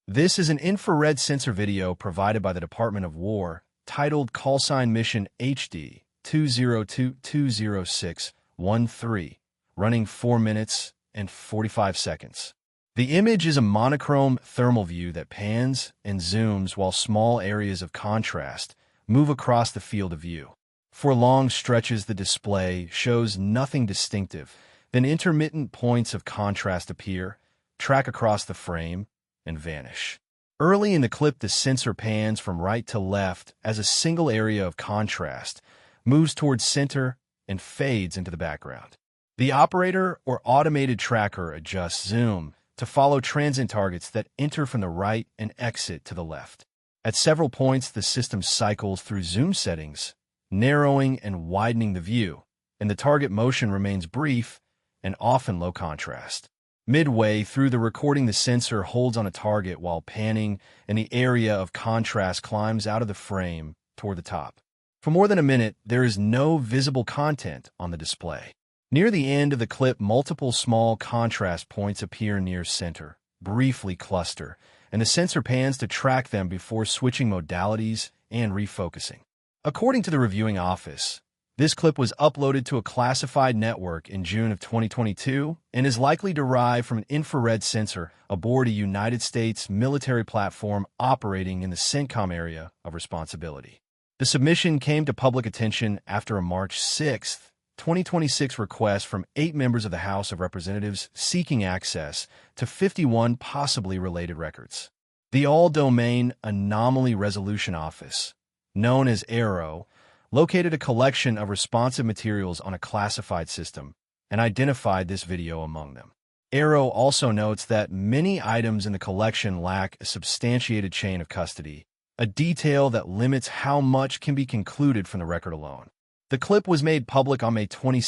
This is an infrared sensor video provided by the Department of War titled CALLSIGN Mission HD 202-206-13, running 4 minutes and 45 seconds. The image is a monochrome thermal view that pans and zooms while small areas of contrast move across the field of view. For long stretches, the display shows nothing distinctive. Then intermittent points of contrast appear, track across the frame, and vanish. Early in the clip, the sensor pans from right to left as a single area of contrast moves towards center and fades into the background. The operator or automated tracker adjusts zoom to follow transient targets that enter from the right and exit to the left. At several points, the system cycles through zoom settings, narrowing and widening the view, and the target motion remains brief and often low contrast. Midway through the recording, the sensor holds on a target while panning, and the area of contrast climbs out of the frame toward the top. For more than a minute, there is no visible content on the display. Near the end of the clip, multiple small contrast points appear near center, briefly cluster, and the sensor pans to track them before switching modalities and refocusing. According to the reviewing office, this clip was uploaded to a classified network in June of 2022 and is likely derived from an infrared sensor aboard a United States military platform operating in the CENTCOM area of responsibility. The submission came to public attention after a March 6, 2026 request from 8 members of the House of Representatives seeking access to 51 possibly related records. The All-domain Anomaly Resolution Office, known as AARO, located a collection of responsive materials on a classified system and identified this video among them. AARO also notes that many items in the collection lack a substantiated chain of custody, a detail that limits how much can be concluded from the record alone. The clip was made public on May 22,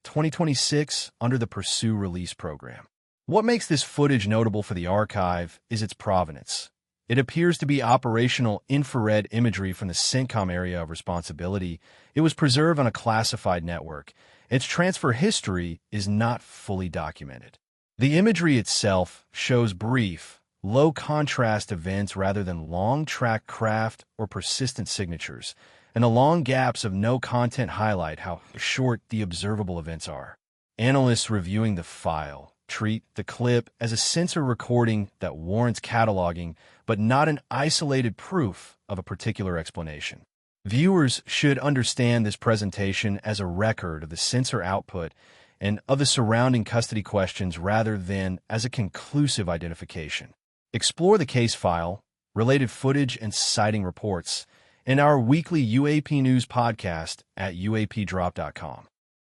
2026, under the Pursue Release program. What makes this footage notable for the archive is its provenance. It appears to be operational infrared imagery from the CENTCOM area of responsibility. It was preserved on a classified network. Its transfer history is not fully documented. The imagery itself shows brief, low-contrast events rather than long-track craft or persistent signatures, and the long gaps of no content highlight how short the observable events are. Analysts reviewing the file treat the clip as a sensor recording that warrants cataloging, but not an isolated proof of a particular explanation. Viewers should understand this presentation as a record of the sensor output and of the surrounding custody questions rather than as a conclusive identification. Explore the case file, related footage, and citing reports in our weekly UAP News podcast at uapdrop.com.